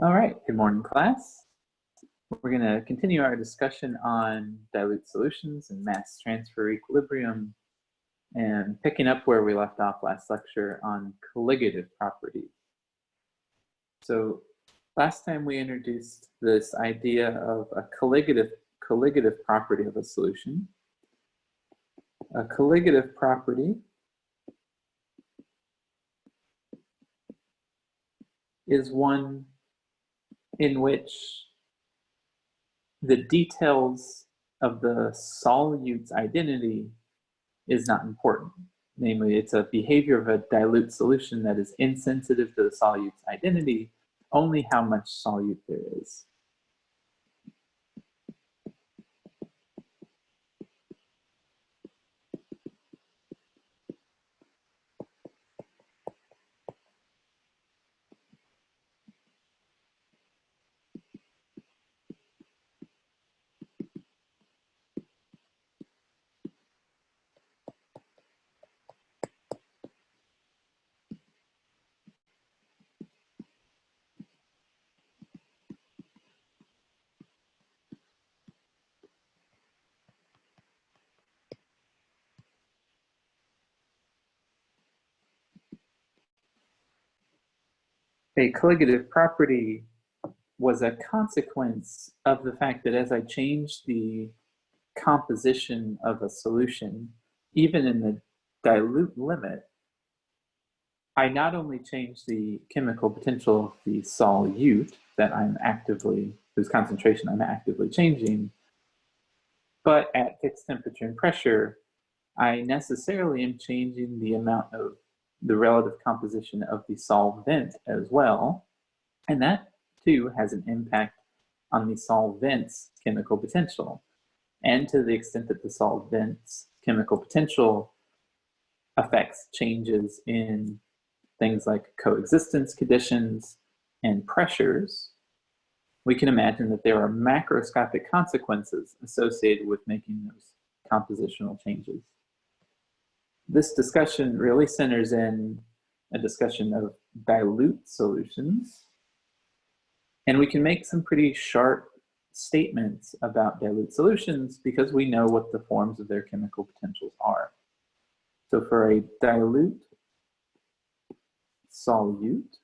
All right, good morning, class. We're going to continue our discussion on dilute solutions and mass transfer equilibrium, and picking up where we left off last lecture on colligative properties. So last time we introduced this idea of a colligative property of a solution. A colligative property is one in which the details of the solute's identity is not important. Namely, it's a behavior of a dilute solution that is insensitive to the solute's identity, only how much solute there is. A colligative property was a consequence of the fact that as I changed the composition of a solution, even in the dilute limit, I not only change the chemical potential of the solute that whose concentration I'm actively changing, but at fixed temperature and pressure, I necessarily am changing the amount of the relative composition of the solvent as well. And that too has an impact on the solvent's chemical potential. And to the extent that the solvent's chemical potential affects changes in things like coexistence conditions and pressures, we can imagine that there are macroscopic consequences associated with making those compositional changes. This discussion really centers in a discussion of dilute solutions, and we can make some pretty sharp statements about dilute solutions because we know what the forms of their chemical potentials are. So for a dilute solute,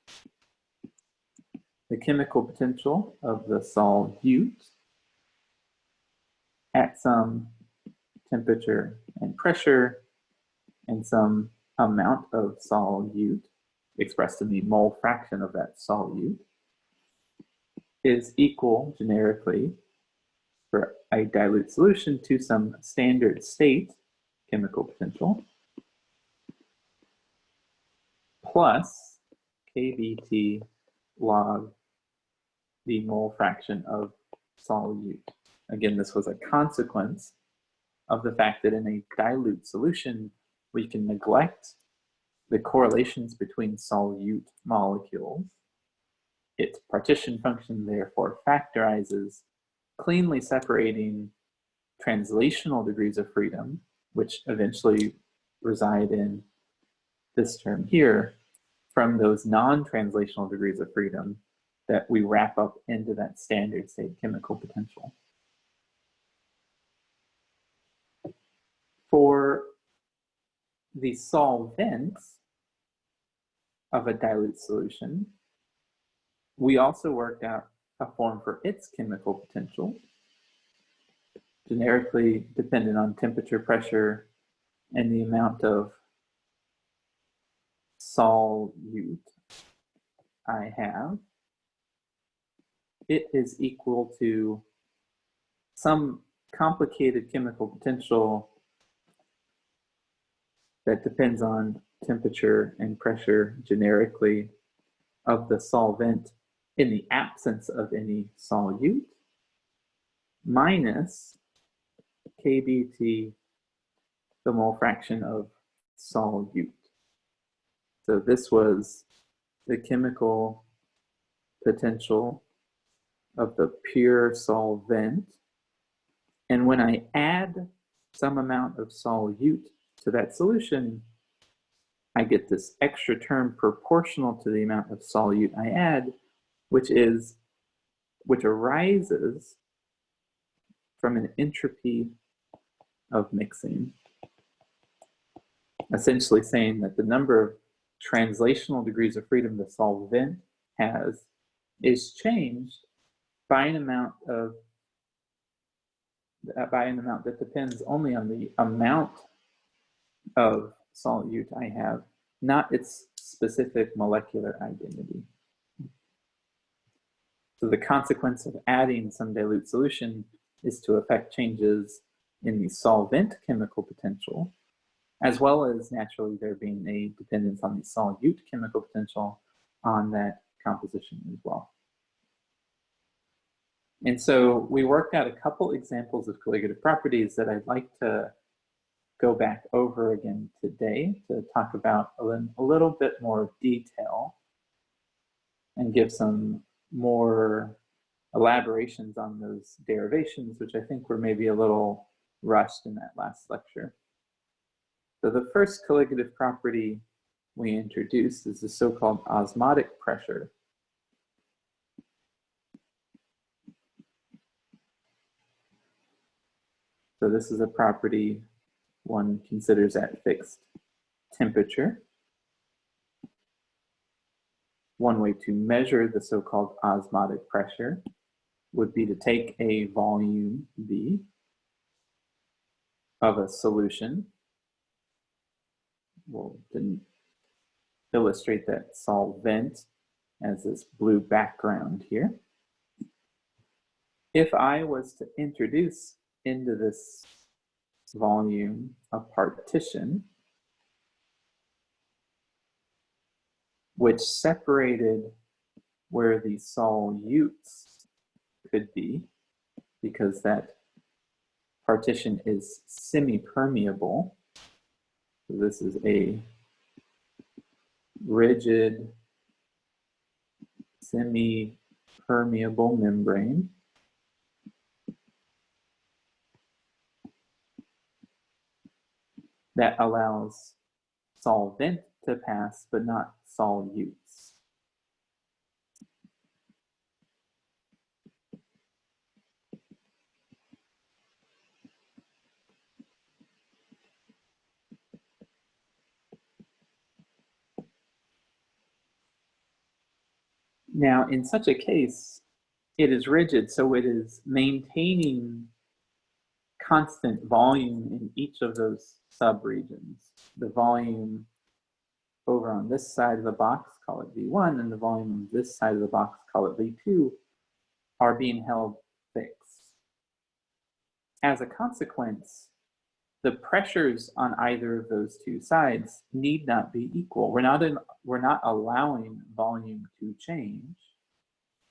the chemical potential of the solute at some temperature and pressure and some amount of solute expressed in the mole fraction of that solute is equal generically for a dilute solution to some standard state chemical potential plus kBT log the mole fraction of solute. Again, this was a consequence of the fact that in a dilute solution, we can neglect the correlations between solute molecules. Its partition function therefore factorizes, cleanly separating translational degrees of freedom, which eventually reside in this term here, from those non-translational degrees of freedom that we wrap up into that standard state chemical potential. For the solvents of a dilute solution, we also worked out a form for its chemical potential, generically dependent on temperature, pressure, and the amount of solute I have. It is equal to some complicated chemical potential that depends on temperature and pressure generically of the solvent in the absence of any solute minus kBT, the mole fraction of solute. So this was the chemical potential of the pure solvent. And when I add some amount of solute to that solution, I get this extra term proportional to the amount of solute I add, which arises from an entropy of mixing, essentially saying that the number of translational degrees of freedom the solvent has is changed by an amount that depends only on the amount of solute I have, not its specific molecular identity. So the consequence of adding some dilute solution is to affect changes in the solvent chemical potential, as well as naturally there being a dependence on the solute chemical potential on that composition as well. And so we worked out a couple examples of colligative properties that I'd like to go back over again today to talk about a little bit more detail and give some more elaborations on those derivations, which I think were maybe a little rushed in that last lecture. So the first colligative property we introduced is the so-called osmotic pressure. So this is a property one considers at fixed temperature. One way to measure the so-called osmotic pressure would be to take a volume V of a solution. We'll then illustrate that solvent as this blue background here. If I was to introduce into this volume a partition which separated where the solutes could be, because that partition is semi-permeable. So this is a rigid, semi-permeable membrane. That allows solvent to pass, but not solutes. Now, in such a case, it is rigid, so it is maintaining constant volume in each of those subregions. The volume over on this side of the box, call it V1, and the volume on this side of the box, call it V2, are being held fixed. As a consequence, the pressures on either of those two sides need not be equal. We're not allowing volume to change.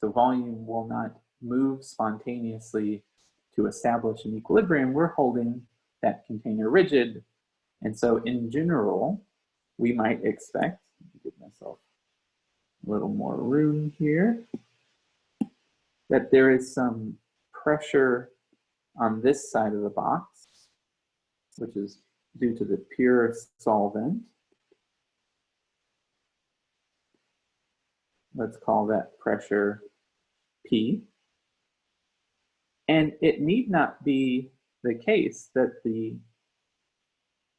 So volume will not move spontaneously to establish an equilibrium. We're holding that container rigid. And so in general, we might expect, give myself a little more room here, that there is some pressure on this side of the box, which is due to the pure solvent. Let's call that pressure P. And it need not be the case that the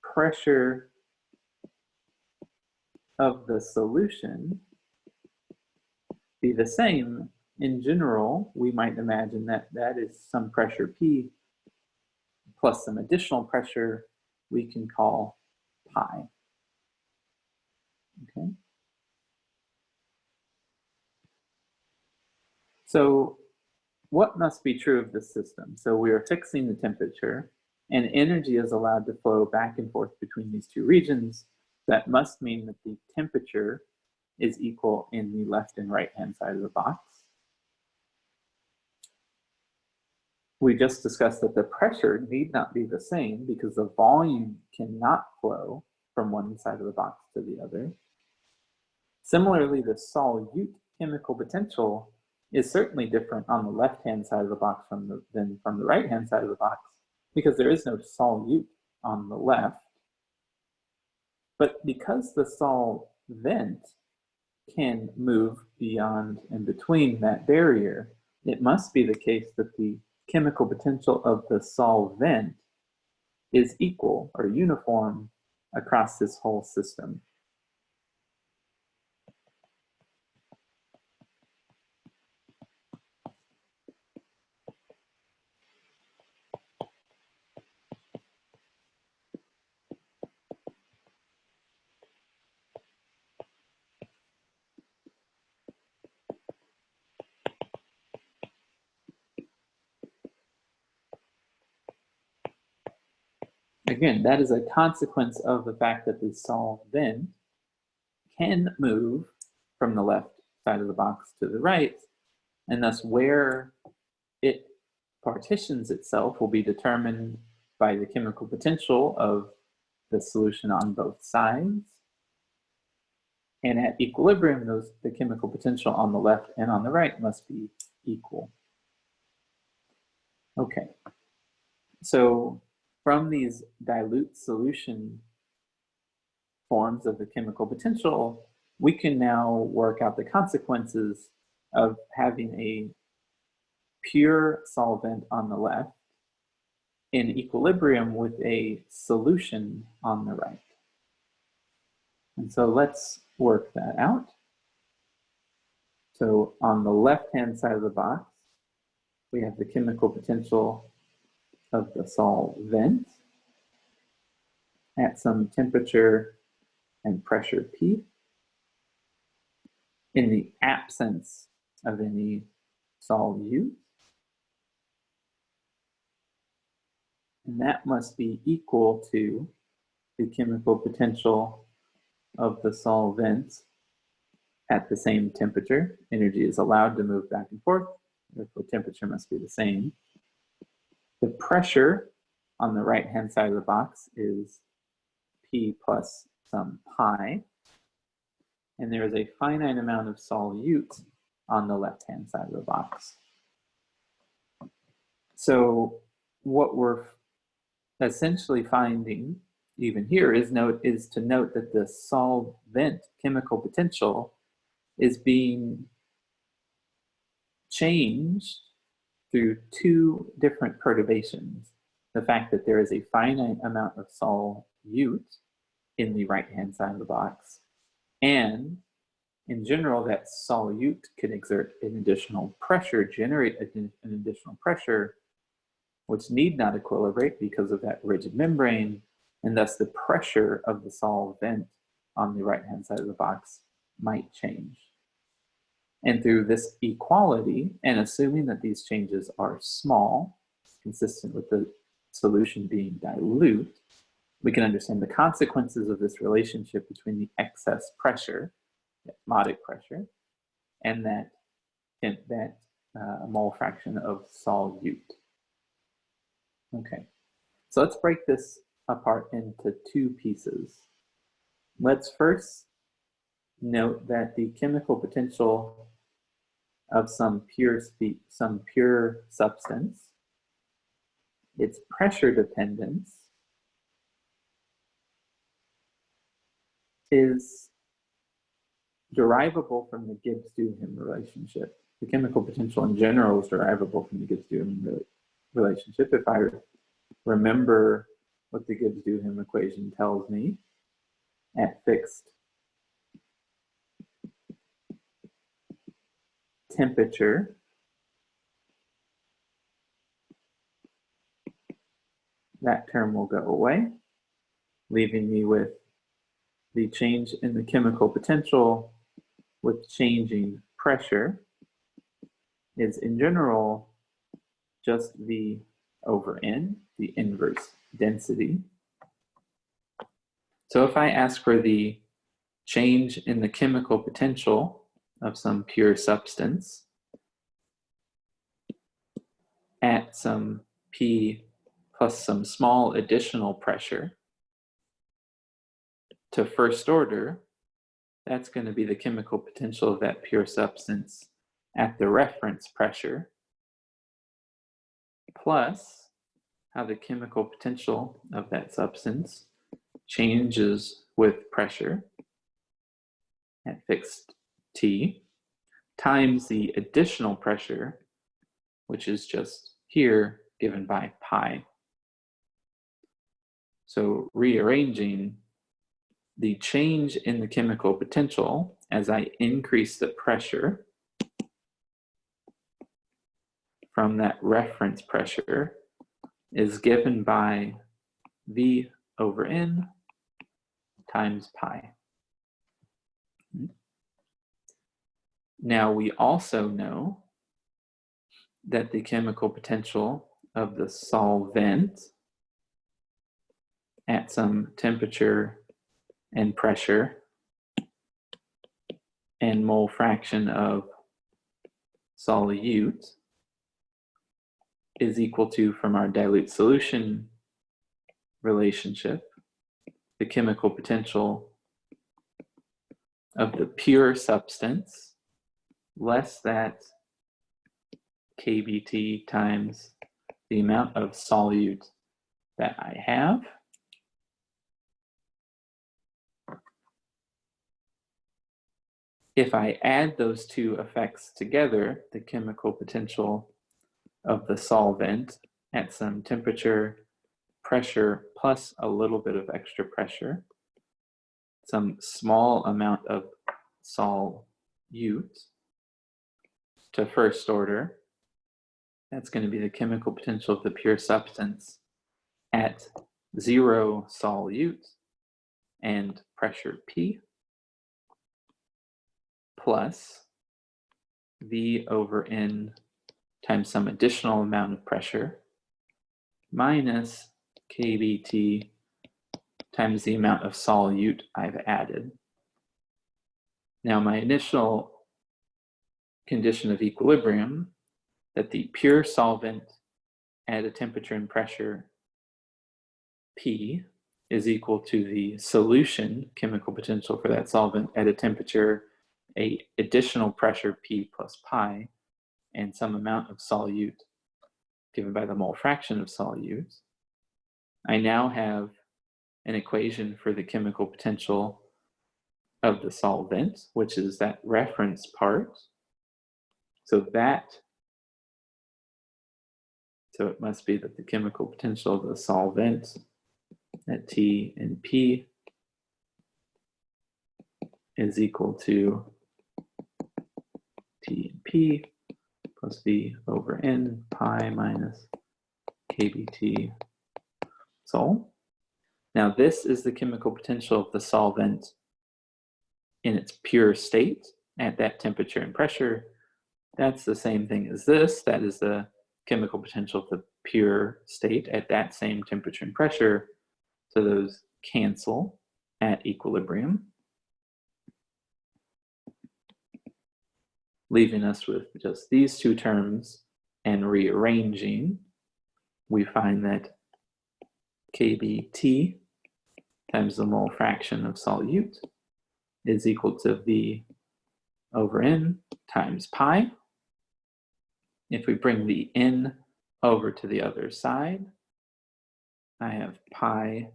pressure of the solution be the same. In general, we might imagine that that is some pressure P plus some additional pressure we can call pi. Okay. So what must be true of this system? So we are fixing the temperature and energy is allowed to flow back and forth between these two regions. That must mean that the temperature is equal in the left and right hand side of the box. We just discussed that the pressure need not be the same because the volume cannot flow from one side of the box to the other. Similarly, the solute chemical potential is certainly different on the left-hand side of the box than from the right-hand side of the box, because there is no solute on the left. But because the solvent can move beyond and between that barrier, it must be the case that the chemical potential of the solvent is equal or uniform across this whole system. Again, that is a consequence of the fact that the solvent can move from the left side of the box to the right, and thus where it partitions itself will be determined by the chemical potential of the solution on both sides. And at equilibrium, the chemical potential on the left and on the right must be equal. Okay, so from these dilute solution forms of the chemical potential, we can now work out the consequences of having a pure solvent on the left in equilibrium with a solution on the right. And so let's work that out. So on the left-hand side of the box, we have the chemical potential of the solvent at some temperature and pressure P in the absence of any solute. And that must be equal to the chemical potential of the solvent at the same temperature. Energy is allowed to move back and forth, therefore temperature must be the same. The pressure on the right-hand side of the box is P plus some pi, and there is a finite amount of solute on the left-hand side of the box. So what we're essentially finding even here is to note that the solvent chemical potential is being changed through two different perturbations. The fact that there is a finite amount of solute in the right-hand side of the box, and in general, that solute can exert an additional pressure, generate an additional pressure, which need not equilibrate because of that rigid membrane, and thus the pressure of the solvent on the right-hand side of the box might change. And through this equality, and assuming that these changes are small, consistent with the solution being dilute, we can understand the consequences of this relationship between the excess pressure, the osmotic pressure, and that mole fraction of solute. Okay, so let's break this apart into two pieces. Let's first note that the chemical potential of some pure substance, its pressure dependence is derivable from the Gibbs-Duhem relationship. The chemical potential in general is derivable from the Gibbs-Duhem relationship. If I remember what the Gibbs-Duhem equation tells me, at fixed temperature, that term will go away, leaving me with the change in the chemical potential with changing pressure is in general just V over N, the inverse density. So if I ask for the change in the chemical potential of some pure substance at some P plus some small additional pressure to first order, that's going to be the chemical potential of that pure substance at the reference pressure, plus how the chemical potential of that substance changes with pressure at fixed T, times the additional pressure, which is just here given by pi. So rearranging, the change in the chemical potential as I increase the pressure from that reference pressure is given by V over N times pi. Now we also know that the chemical potential of the solvent at some temperature and pressure and mole fraction of solute is equal to, from our dilute solution relationship, the chemical potential of the pure substance less that kBT times the amount of solute that I have. If I add those two effects together, the chemical potential of the solvent at some temperature, pressure, plus a little bit of extra pressure, some small amount of solute to first order, that's going to be the chemical potential of the pure substance at 0 solute and pressure P, plus V over N times some additional amount of pressure minus kBT times the amount of solute I've added. Now my initial condition of equilibrium, that the pure solvent at a temperature and pressure P is equal to the solution chemical potential for that solvent at a temperature, a additional pressure P plus pi, and some amount of solute given by the mole fraction of solute. I now have an equation for the chemical potential of the solvent, which is that reference part. So it must be that the chemical potential of the solvent at T and P is equal to T and P plus V over N pi minus kBT sol. Now this is the chemical potential of the solvent in its pure state at that temperature and pressure. That's the same thing as this. That is the chemical potential of the pure state at that same temperature and pressure. So those cancel at equilibrium, leaving us with just these two terms, and rearranging, we find that kBT times the mole fraction of solute is equal to V over N times pi. If we bring the N over to the other side, I have pi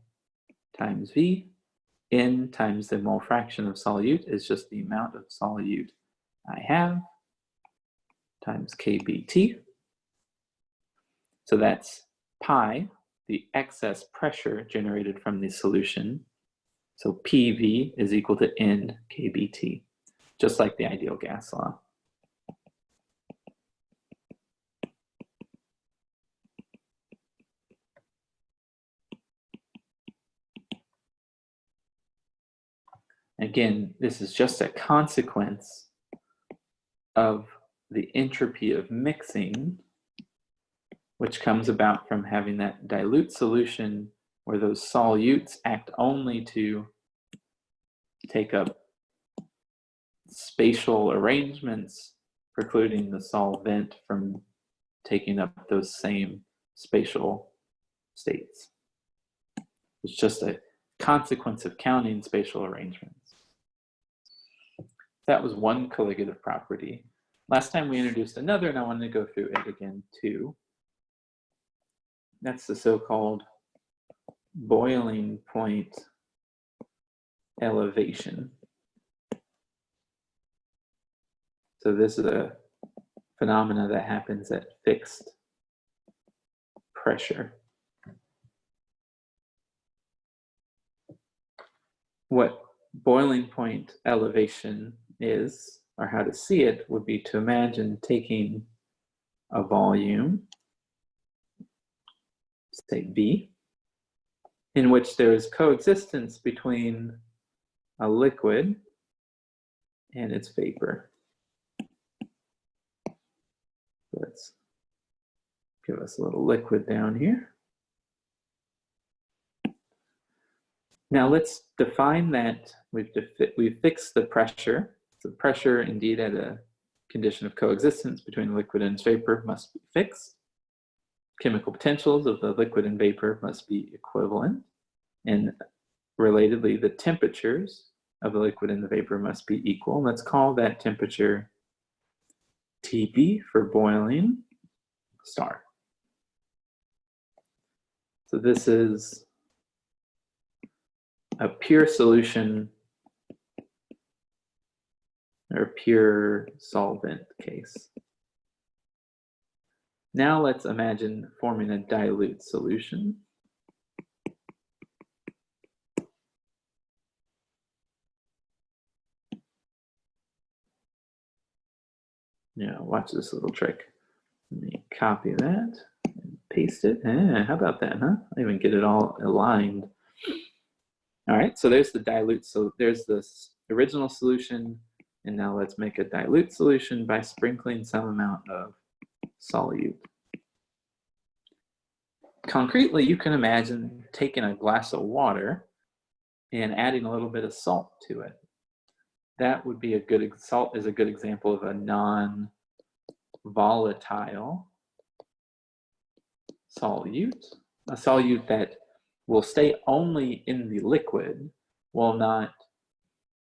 times V. N times the mole fraction of solute is just the amount of solute I have, times kBT. So that's pi, the excess pressure generated from the solution. So PV is equal to N kBT, just like the ideal gas law. Again, this is just a consequence of the entropy of mixing, which comes about from having that dilute solution where those solutes act only to take up spatial arrangements, precluding the solvent from taking up those same spatial states. It's just a consequence of counting spatial arrangements. That was one colligative property. Last time we introduced another, and I wanted to go through it again too. That's the so-called boiling point elevation. So this is a phenomena that happens at fixed pressure. What boiling point elevation is, or how to see it, would be to imagine taking a volume, say V, in which there is coexistence between a liquid and its vapor. Let's give us a little liquid down here. Now let's define that. We've fixed the pressure. So pressure, indeed, at a condition of coexistence between the liquid and its vapor must be fixed. Chemical potentials of the liquid and vapor must be equivalent. And relatedly, the temperatures of the liquid and the vapor must be equal. Let's call that temperature TB for boiling star. So this is a pure solution or pure solvent case. Now let's imagine forming a dilute solution. Now watch this little trick. Let me copy that and paste it. How about that, huh? I even get it all aligned. All right, so there's the dilute. So there's this original solution, and now let's make a dilute solution by sprinkling some amount of solute. Concretely, you can imagine taking a glass of water and adding a little bit of salt to it. That would be salt is a good example of a non-volatile solute, a solute that will stay only in the liquid, will not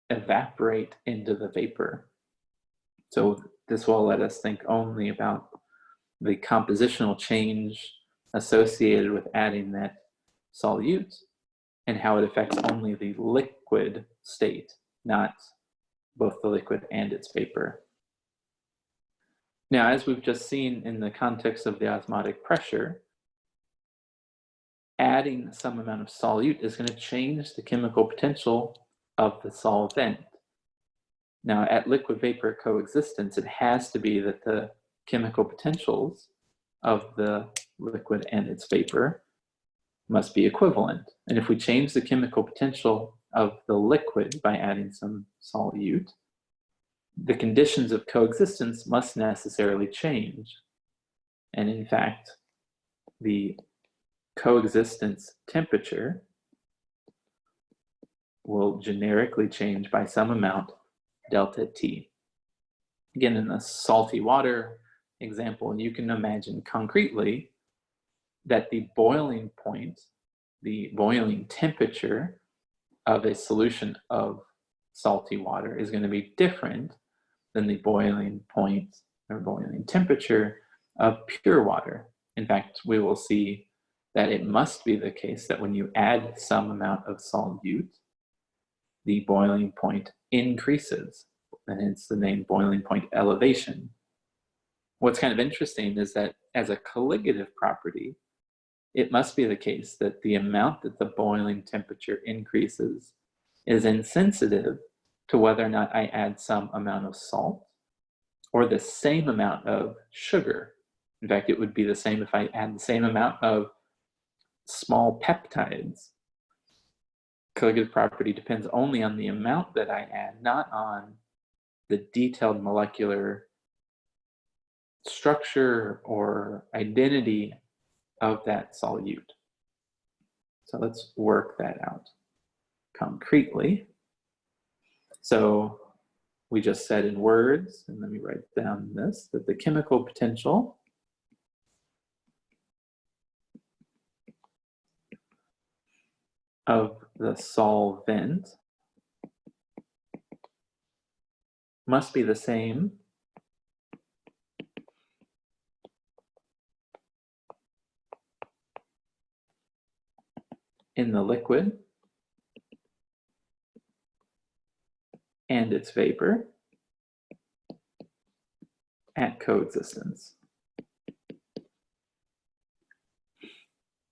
evaporate into the vapor. So this will let us think only about the compositional change associated with adding that solute and how it affects only the liquid state, not both the liquid and its vapor. Now, as we've just seen in the context of the osmotic pressure, adding some amount of solute is going to change the chemical potential of the solvent. Now, at liquid-vapor coexistence, it has to be that the chemical potentials of the liquid and its vapor must be equivalent. And if we change the chemical potential of the liquid by adding some solute, the conditions of coexistence must necessarily change. And in fact, the coexistence temperature will generically change by some amount, delta T. Again, in the salty water example, you can imagine concretely that the boiling point, the boiling temperature of a solution of salty water is going to be different than the boiling point or boiling temperature of pure water. In fact, we will see that it must be the case that when you add some amount of solute, the boiling point increases, and hence the name boiling point elevation. What's kind of interesting is that as a colligative property, it must be the case that the amount that the boiling temperature increases is insensitive to whether or not I add some amount of salt or the same amount of sugar. In fact, it would be the same if I add the same amount of small peptides. Colligative property depends only on the amount that I add, not on the detailed molecular structure or identity of that solute. So let's work that out concretely. So we just said in words, and let me write down this, that the chemical potential of the solvent must be the same in the liquid and its vapor. at coexistence.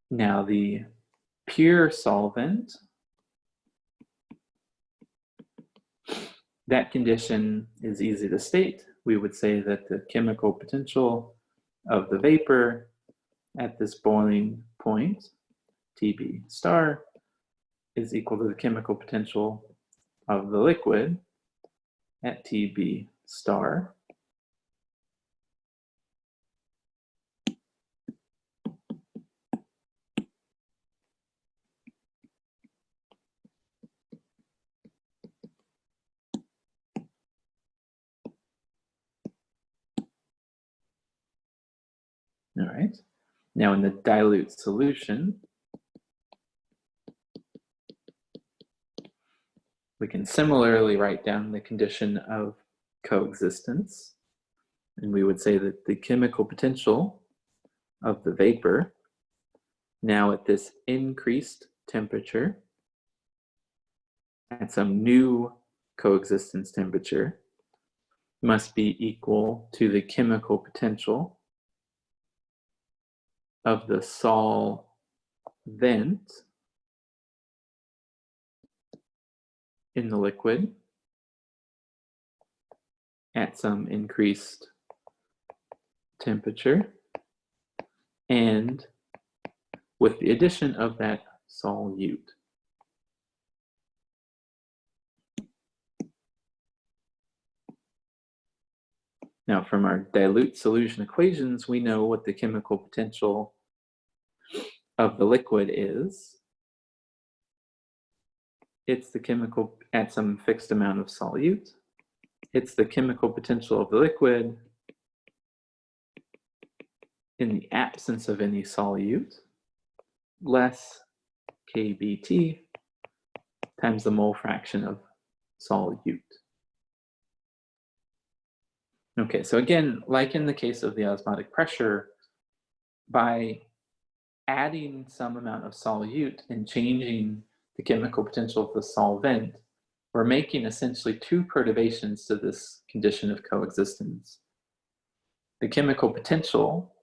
Now the pure solvent, that condition is easy to state. We would say that the chemical potential of the vapor at this boiling point, TB star, is equal to the chemical potential of the liquid at TB star. All right. Now in the dilute solution, we can similarly write down the condition of coexistence. And we would say that the chemical potential of the vapor, now at this increased temperature, at some new coexistence temperature, must be equal to the chemical potential of the solvent in the liquid at some increased temperature, and with the addition of that solute. Now, from our dilute solution equations, we know what the chemical potential of the liquid is. It's the chemical at some fixed amount of solute. It's the chemical potential of the liquid in the absence of any solute, less kBT times the mole fraction of solute. Okay, so again, like in the case of the osmotic pressure, by adding some amount of solute and changing the chemical potential of the solvent, we're making essentially two perturbations to this condition of coexistence. The chemical potential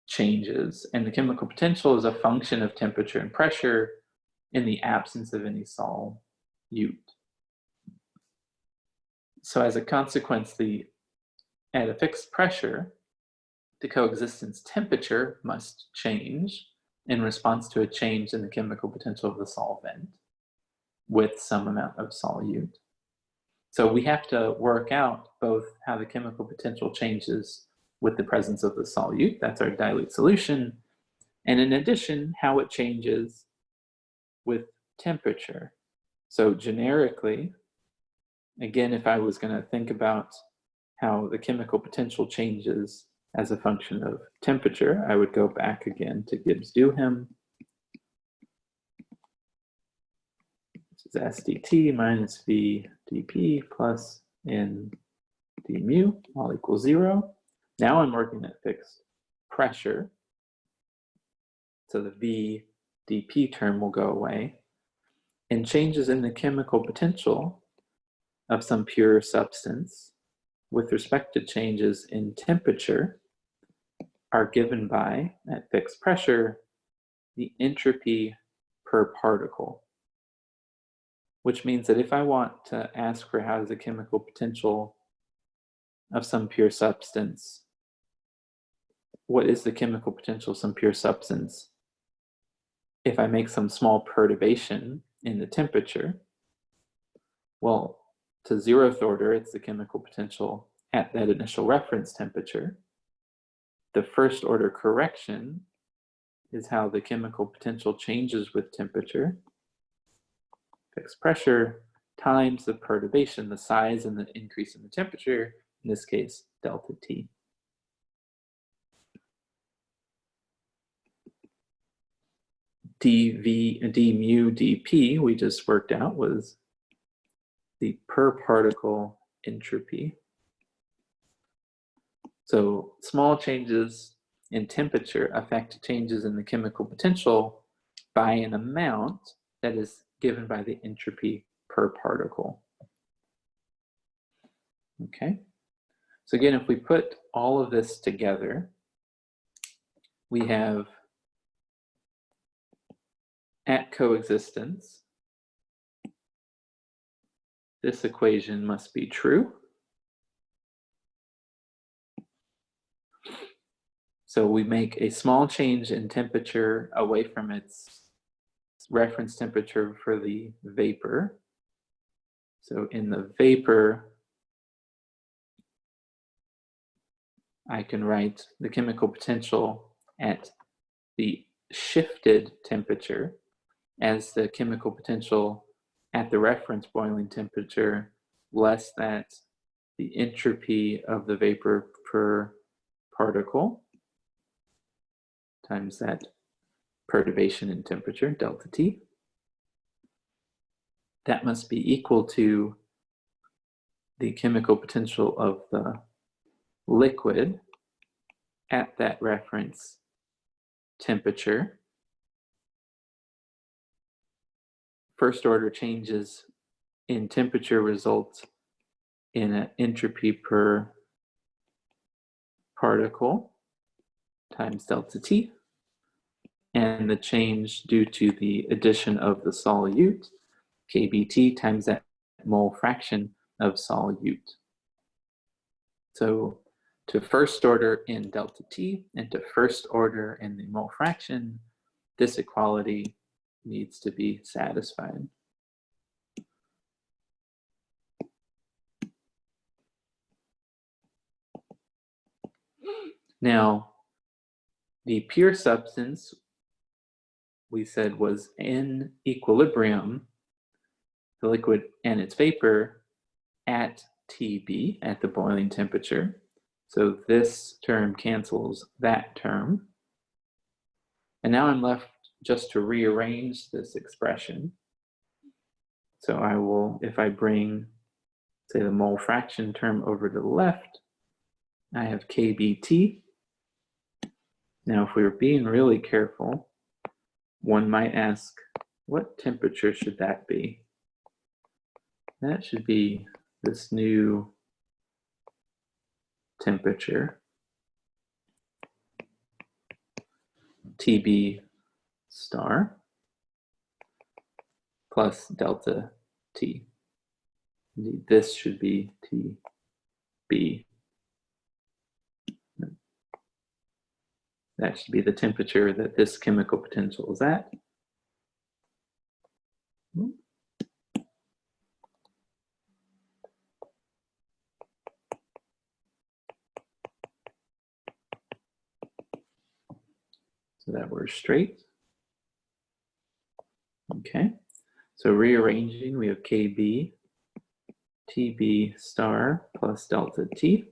changes, and the chemical potential is a function of temperature and pressure in the absence of any solute. So as a consequence, at a fixed pressure, the coexistence temperature must change in response to a change in the chemical potential of the solvent with some amount of solute. So we have to work out both how the chemical potential changes with the presence of the solute, that's our dilute solution, and in addition, how it changes with temperature. So generically, again, if I was going to think about how the chemical potential changes as a function of temperature, I would go back again to Gibbs-Duhem. This is S dt minus V dP plus N d mu, all equals 0. Now I'm working at fixed pressure. So the V dP term will go away. And changes in the chemical potential of some pure substance with respect to changes in temperature are given by, at fixed pressure, the entropy per particle. Which means that if I want to ask for how is the chemical potential of some pure substance, what is the chemical potential of some pure substance if I make some small perturbation in the temperature? Well, to 0th order, it's the chemical potential at that initial reference temperature. The first order correction is how the chemical potential changes with temperature. Fixed pressure times the perturbation, the size and the increase in the temperature, in this case, delta T. d mu dP we just worked out was the per particle entropy. So small changes in temperature affect changes in the chemical potential by an amount that is given by the entropy per particle. Okay, So again, if we put all of this together, we have at coexistence, this equation must be true. So we make a small change in temperature away from its reference temperature for the vapor. So in the vapor, I can write the chemical potential at the shifted temperature as the chemical potential at the reference boiling temperature less than the entropy of the vapor per particle times that perturbation in temperature, delta T. That must be equal to the chemical potential of the liquid at that reference temperature. First order changes in temperature result in an entropy per particle times delta T, and the change due to the addition of the solute, kBT, times that mole fraction of solute. So to first order in delta T and to first order in the mole fraction, this equality needs to be satisfied. Now, the pure substance we said was in equilibrium, the liquid and its vapor, at TB, at the boiling temperature. So this term cancels that term. And now I'm left just to rearrange this expression. So I will, if I bring, say, the mole fraction term over to the left, I have kBT. Now, if we were being really careful, one might ask, what temperature should that be? That should be this new temperature, TB star plus delta T. Indeed, this should be TB. That should be the temperature that this chemical potential is at. So that we're straight. Okay, so rearranging, we have KB TB star plus delta T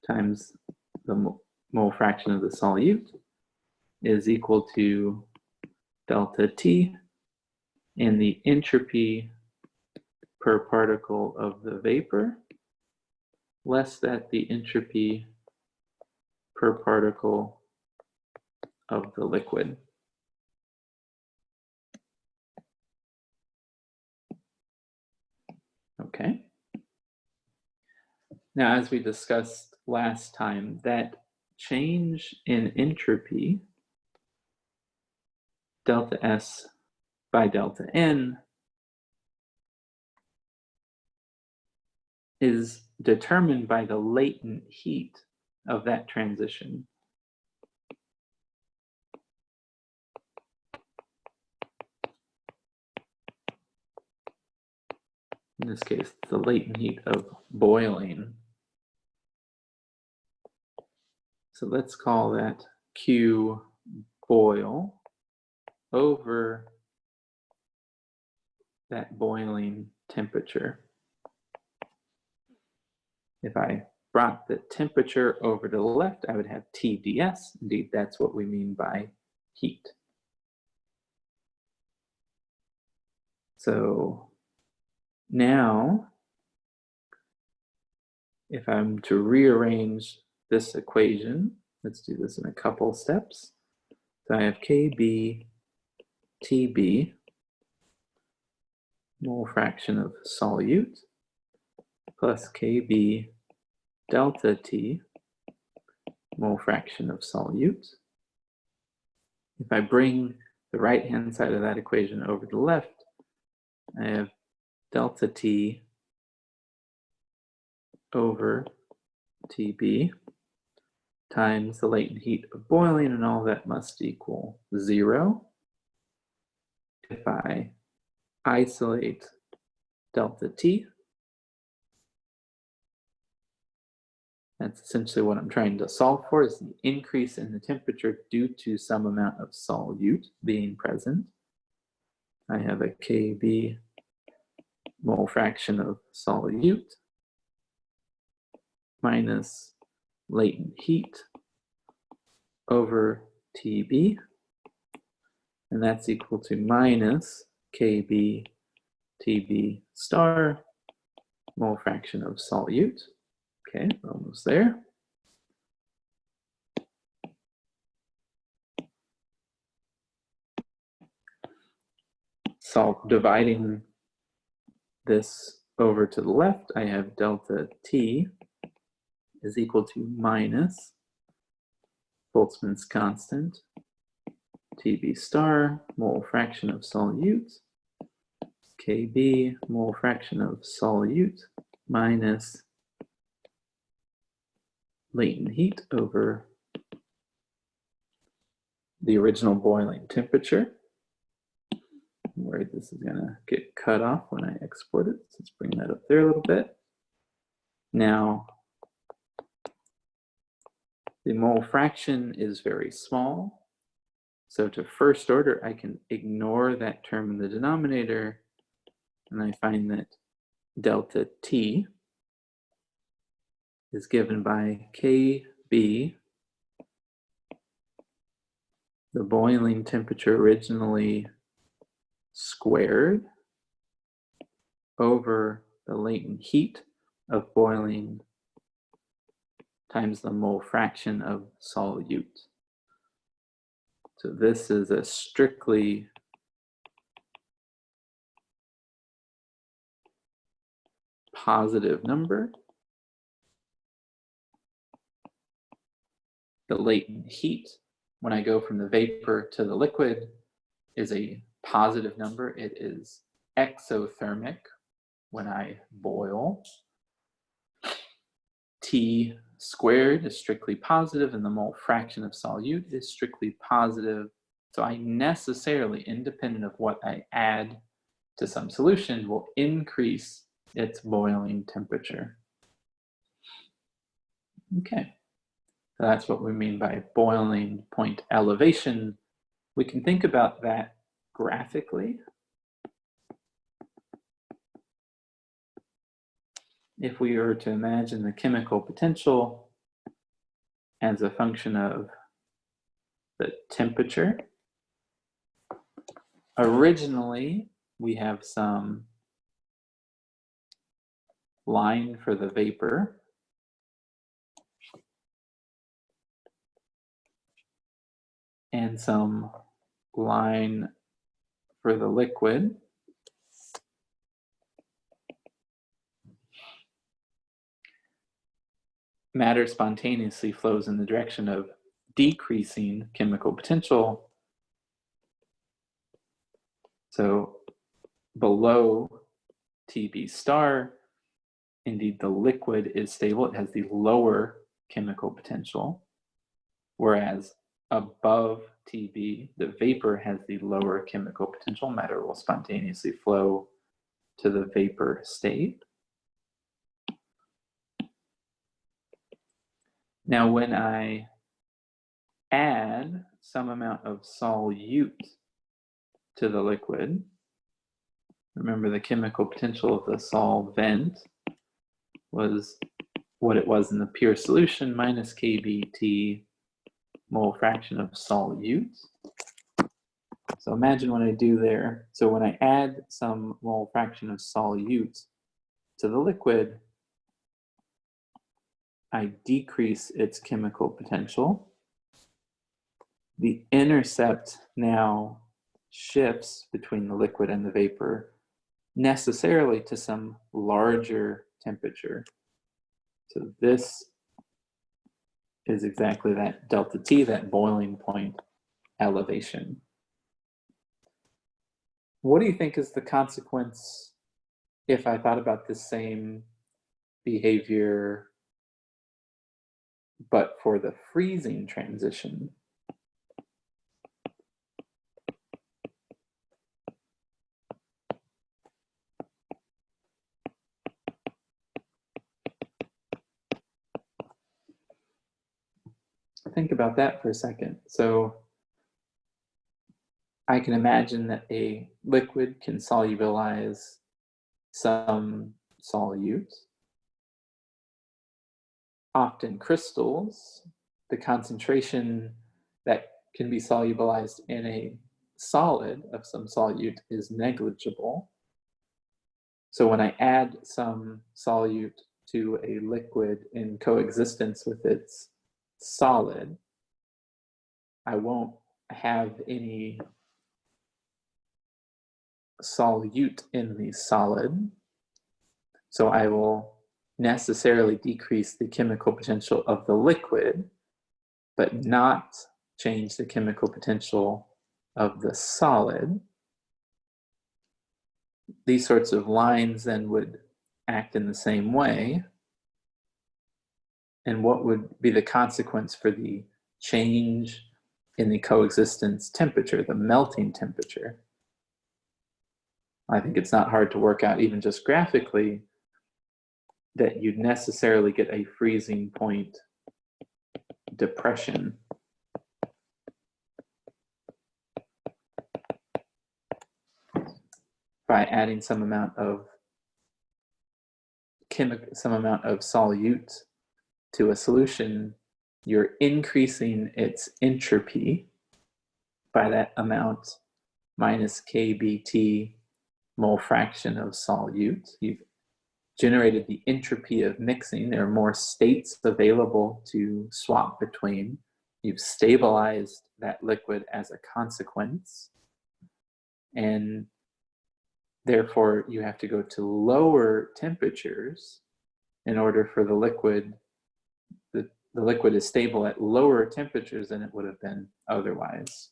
times the mole fraction of the solute is equal to delta T and the entropy per particle of the vapor less than the entropy per particle of the liquid. Okay. Now, as we discussed last time, that change in entropy, delta S by delta N, is determined by the latent heat of that transition. In this case, the latent heat of boiling. So let's call that Q boil over that boiling temperature. If I brought the temperature over to the left, I would have TDS. Indeed, that's what we mean by heat. So now, if I'm to rearrange this equation, let's do this in a couple steps. So I have KB TB, mole fraction of solute, plus KB delta T mole fraction of solute. If I bring the right-hand side of that equation over to the left, I have delta T over TB times the latent heat of boiling, and all that must equal 0. If I isolate delta T, that's essentially what I'm trying to solve for, is the increase in the temperature due to some amount of solute being present. I have a Kb mole fraction of solute minus latent heat over Tb, and that's equal to minus Kb Tb star mole fraction of solute. Okay, we're almost there. So dividing this over to the left, I have delta T is equal to minus Boltzmann's constant Tb star mole fraction of solute Kb mole fraction of solute minus latent heat over the original boiling temperature. I'm worried this is going to get cut off when I export it. So let's bring that up there a little bit. Now, the mole fraction is very small. So to first order, I can ignore that term in the denominator, and I find that delta T is given by Kb, the boiling temperature originally squared, over the latent heat of boiling times the mole fraction of solute. So this is a strictly positive number. The latent heat, when I go from the vapor to the liquid, is a positive number. It is exothermic when I boil. T squared is strictly positive, and the mole fraction of solute is strictly positive. So I necessarily, independent of what I add to some solution, will increase its boiling temperature. Okay, so that's what we mean by boiling point elevation. We can think about that graphically. If we were to imagine the chemical potential as a function of the temperature, originally we have some line for the vapor, and some line for the liquid. Matter spontaneously flows in the direction of decreasing chemical potential. So below Tb star, indeed the liquid is stable. It has the lower chemical potential, whereas above Tb, the vapor has the lower chemical potential. Matter will spontaneously flow to the vapor state. Now, when I add some amount of solute to the liquid, remember the chemical potential of the solvent was what it was in the pure solution, minus kBT mole fraction of solute. So imagine what I do there. So when I add some mole fraction of solute to the liquid, I decrease its chemical potential. The intercept now shifts between the liquid and the vapor necessarily to some larger temperature. So this is exactly that delta T, that boiling point elevation. What do you think is the consequence if I thought about the same behavior but for the freezing transition? Think about that for a second. So I can imagine that a liquid can solubilize some solute. Often crystals, the concentration that can be solubilized in a solid of some solute is negligible. So when I add some solute to a liquid in coexistence with its solid, I won't have any solute in the solid. So I will necessarily decrease the chemical potential of the liquid, but not change the chemical potential of the solid. These sorts of lines then would act in the same way. And what would be the consequence for the change in the coexistence temperature, the melting temperature? I think it's not hard to work out, even just graphically, that you'd necessarily get a freezing point depression by adding some amount of solute to a solution. You're increasing its entropy by that amount minus kBt mole fraction of solute. You've generated the entropy of mixing. There are more states available to swap between. You've stabilized that liquid as a consequence, and therefore you have to go to lower temperatures in order for the liquid. The liquid is stable at lower temperatures than it would have been otherwise.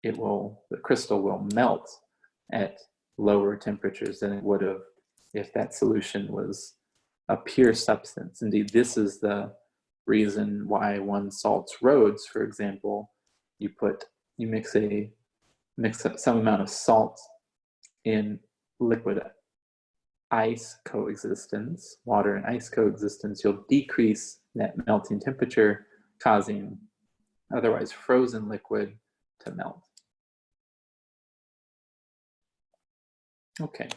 The crystal will melt at lower temperatures than it would have if that solution was a pure substance. Indeed, this is the reason why one salts roads, for example. You mix some amount of salt in liquid ice coexistence, water and ice coexistence, you'll decrease that melting temperature, causing otherwise frozen liquid to melt. Okay.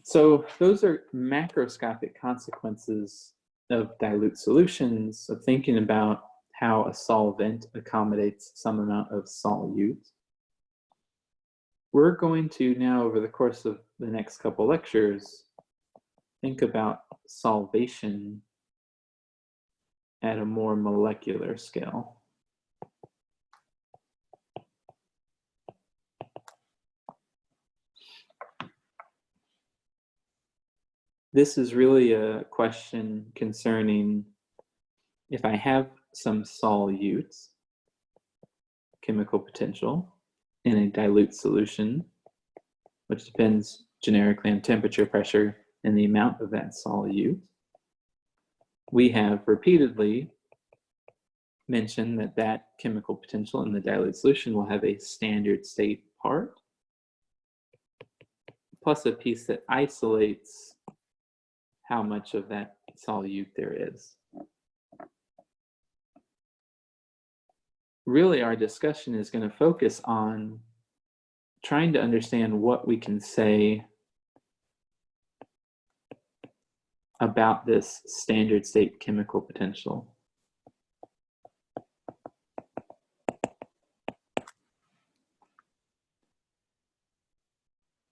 So those are macroscopic consequences of dilute solutions, of thinking about how a solvent accommodates some amount of solute. We're going to now, over the course of the next couple lectures, think about solvation at a more molecular scale. This is really a question concerning if I have some solute, chemical potential, in a dilute solution, which depends generically on temperature, pressure, and the amount of that solute. We have repeatedly mentioned that that chemical potential in the dilute solution will have a standard state part, plus a piece that isolates how much of that solute there is. Really, our discussion is going to focus on trying to understand what we can say about this standard state chemical potential.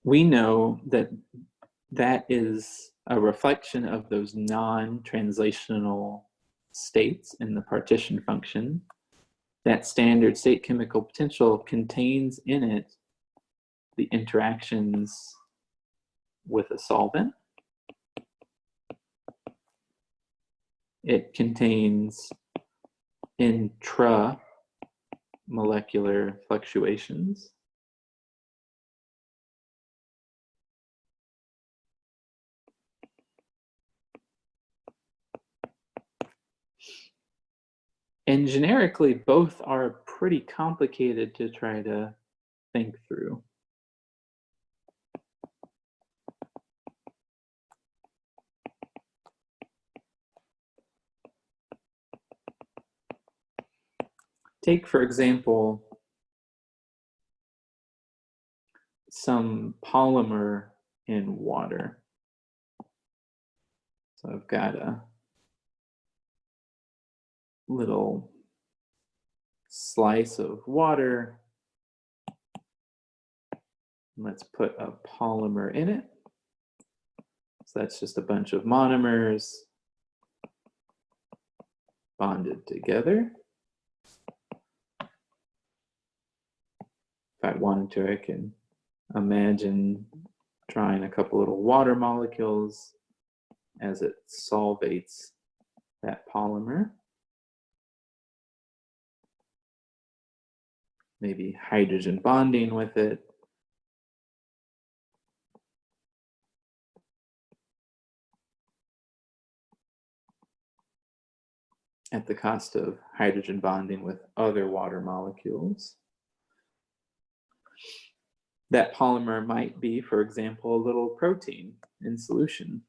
We know that that is a reflection of those non-translational states in the partition function. That standard state chemical potential contains in it the interactions with a solvent It contains intramolecular fluctuations. And generically, both are pretty complicated to try to think through. Take, for example, some polymer in water. So I've got a little slice of water. Let's put a polymer in it. So that's just a bunch of monomers bonded together. If I wanted to, I can imagine drawing a couple little water molecules as it solvates that polymer. Maybe hydrogen bonding with it. At the cost of hydrogen bonding with other water molecules. That polymer might be, for example, a little protein in solution.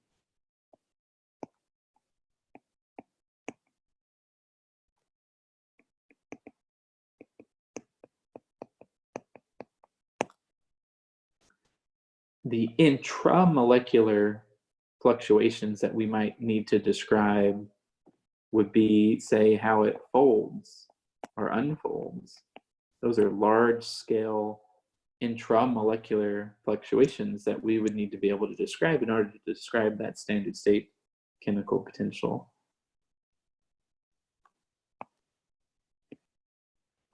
The intramolecular fluctuations that we might need to describe would be, say, how it folds or unfolds. Those are large-scale intramolecular fluctuations that we would need to be able to describe in order to describe that standard state chemical potential.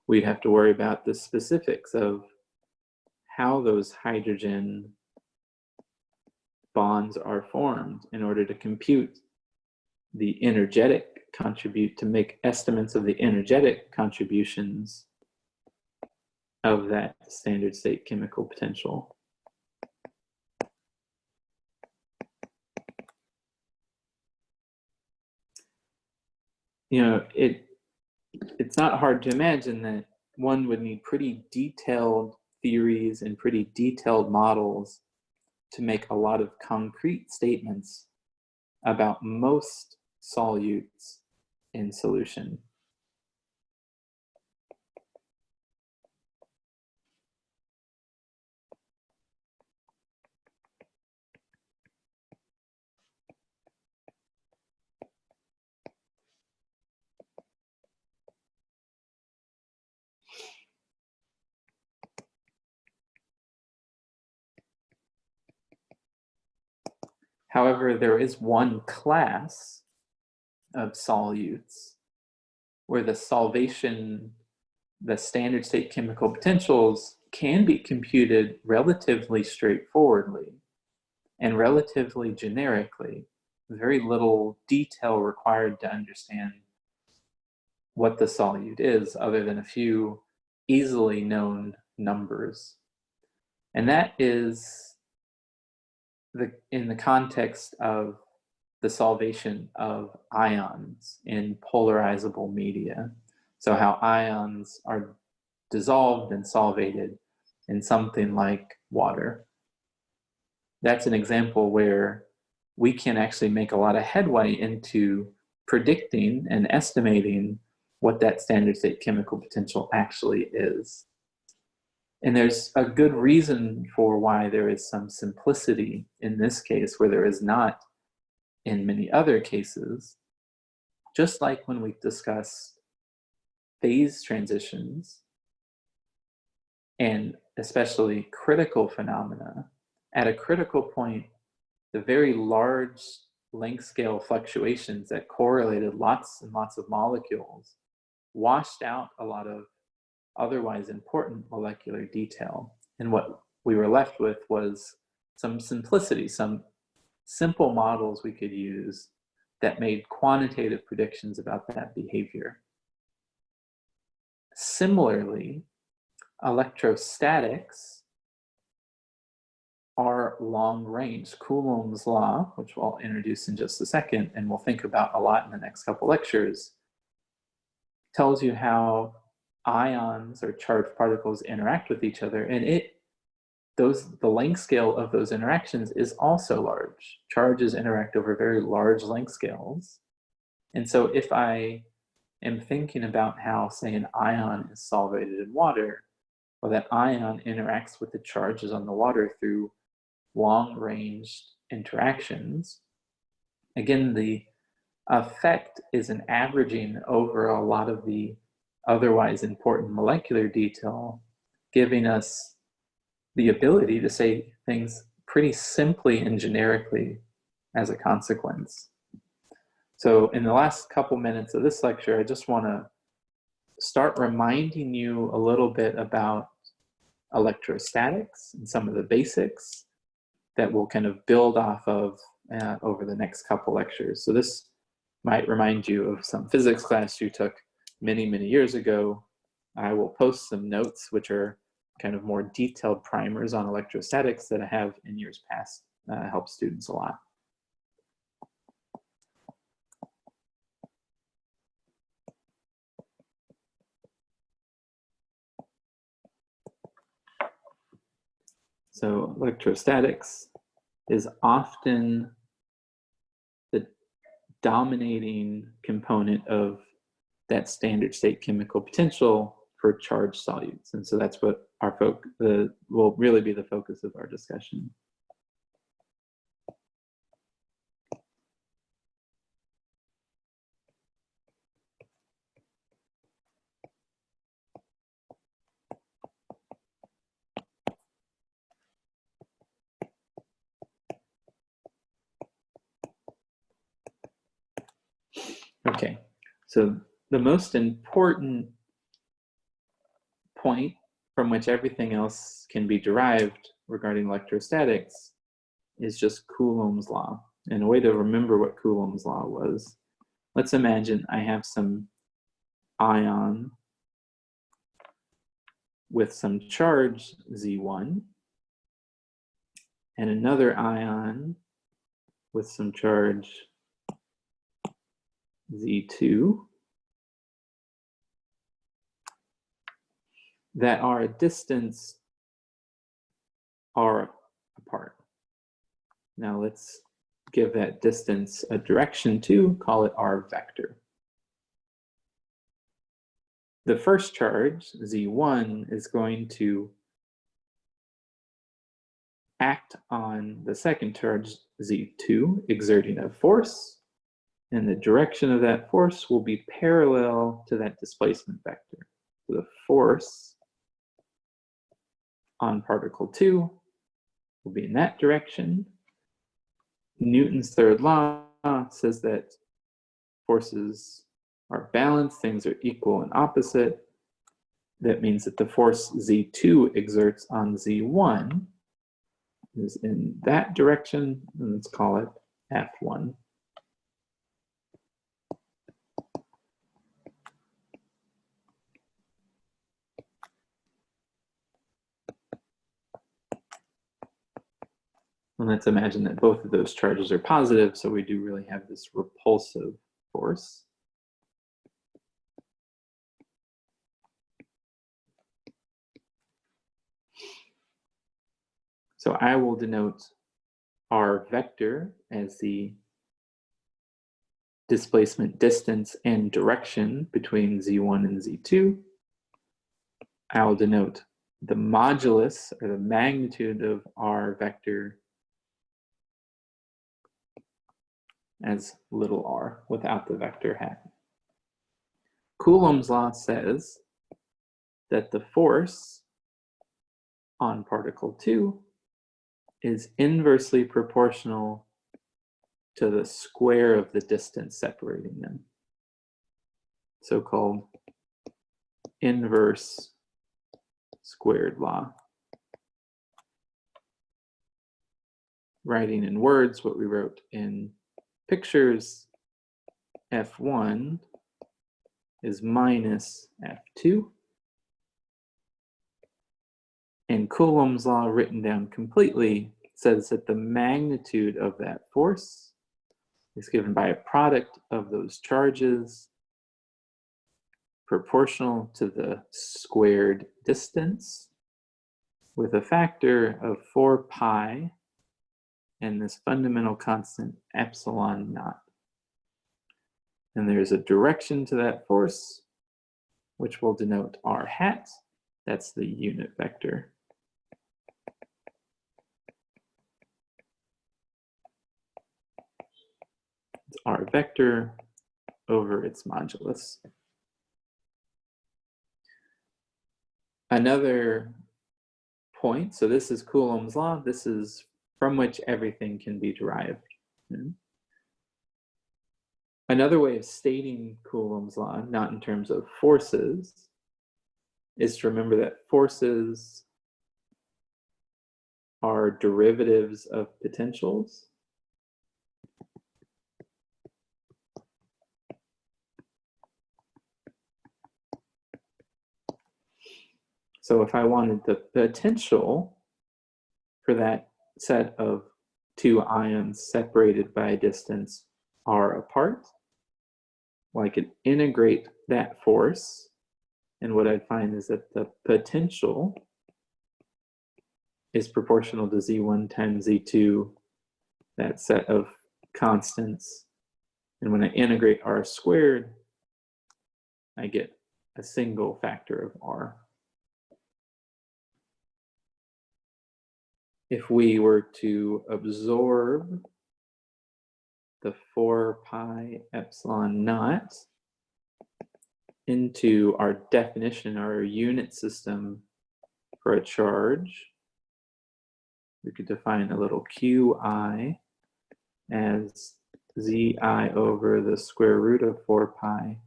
We'd have to worry about the specifics of how those hydrogen bonds are formed in order to compute the energetic to make estimates of the energetic contributions of that standard state chemical potential. You know, it's not hard to imagine that one would need pretty detailed theories and pretty detailed models to make a lot of concrete statements about most solutes in solution. However, there is one class of solutes where the solvation, the standard state chemical potentials can be computed relatively straightforwardly and relatively generically, very little detail required to understand what the solute is other than a few easily known numbers. And that is in the context of the solvation of ions in polarizable media. So how ions are dissolved and solvated in something like water. That's an example where we can actually make a lot of headway into predicting and estimating what that standard state chemical potential actually is. And there's a good reason for why there is some simplicity in this case where there is not in many other cases. Just like when we discuss phase transitions and especially critical phenomena, at a critical point, the very large length scale fluctuations that correlated lots and lots of molecules washed out a lot of otherwise important molecular detail. And what we were left with was some simplicity, some simple models we could use that made quantitative predictions about that behavior. Similarly, electrostatics are long range. Coulomb's law, which we'll introduce in just a second, and we'll think about a lot in the next couple lectures, tells you how ions or charged particles interact with each other, and the length scale of those interactions is also large. Charges interact over very large length scales. And so if I am thinking about how, say, an ion is solvated in water, well, that ion interacts with the charges on the water through long-range interactions. Again, the effect is an averaging over a lot of the otherwise important molecular detail, giving us the ability to say things pretty simply and generically as a consequence. So in the last couple minutes of this lecture, I just want to start reminding you a little bit about electrostatics and some of the basics that we'll kind of build off of over the next couple lectures. So this might remind you of some physics class you took many, many years ago. I will post some notes which are kind of more detailed primers on electrostatics that I have in years past, help students a lot. So electrostatics is often the dominating component of that standard state chemical potential for charged solutes. And so that's what our will really be the focus of our discussion. Okay, so the most important point from which everything else can be derived regarding electrostatics is just Coulomb's law. And a way to remember what Coulomb's law was, let's imagine I have some ion with some charge Z1 and another ion with some charge Z2 that are a distance r apart. Now let's give that distance a direction too, call it r vector. The first charge, Z1, is going to act on the second charge, Z2, exerting a force, and the direction of that force will be parallel to that displacement vector. So the force on particle 2 will be in that direction. Newton's third law says that forces are balanced, things are equal and opposite. That means that the force Z2 exerts on Z1 is in that direction, and let's call it F1. And let's imagine that both of those charges are positive, so we do really have this repulsive force. So I will denote r vector as the displacement distance and direction between Z1 and Z2. I will denote the modulus, or the magnitude of r vector, as little r without the vector hat. Coulomb's law says that the force on particle 2 is inversely proportional to the square of the distance separating them, so-called inverse squared law. Writing in words what we wrote in pictures, F1 is minus F2. And Coulomb's law, written down completely, says that the magnitude of that force is given by a product of those charges proportional to the squared distance with a factor of 4 pi and this fundamental constant epsilon naught. And there's a direction to that force, which will denote r hat. That's the unit vector. It's r vector over its modulus. Another point, so this is Coulomb's law. This is from which everything can be derived. Another way of stating Coulomb's law, not in terms of forces, is to remember that forces are derivatives of potentials. So if I wanted the potential for that set of two ions separated by a distance r apart, well, I could integrate that force, and what I'd find is that the potential is proportional to z1 times z2, that set of constants. And when I integrate r squared, I get a single factor of r. If we were to absorb the 4 pi epsilon naught into our definition, our unit system for a charge, we could define a little qi as zi over the square root of 4 pi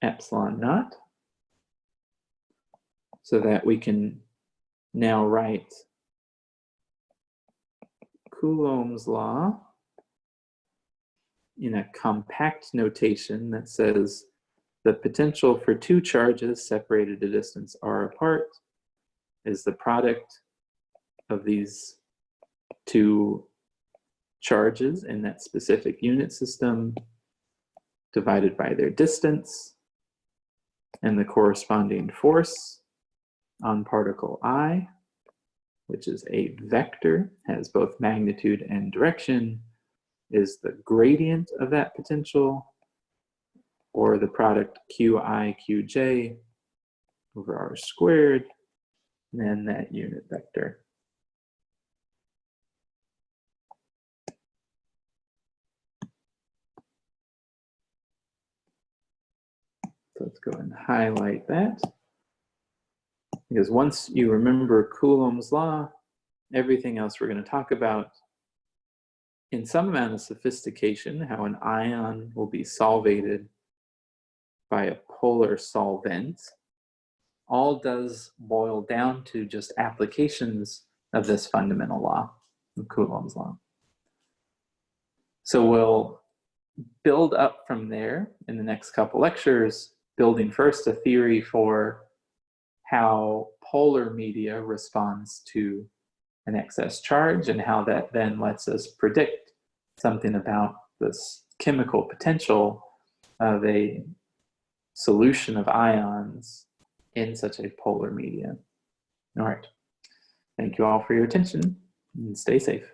epsilon naught, so that we can now write Coulomb's law in a compact notation that says the potential for two charges separated a distance r apart is the product of these two charges in that specific unit system divided by their distance, and the corresponding force on particle I, which is a vector, has both magnitude and direction, is the gradient of that potential, or the product qi qj over r squared, and then that unit vector. So let's go and highlight that. Because once you remember Coulomb's law, everything else we're going to talk about in some amount of sophistication, how an ion will be solvated by a polar solvent, all does boil down to just applications of this fundamental law, of Coulomb's law. So we'll build up from there in the next couple lectures, building first a theory for how polar media responds to an excess charge and how that then lets us predict something about this chemical potential of a solution of ions in such a polar media. All right. Thank you all for your attention and stay safe.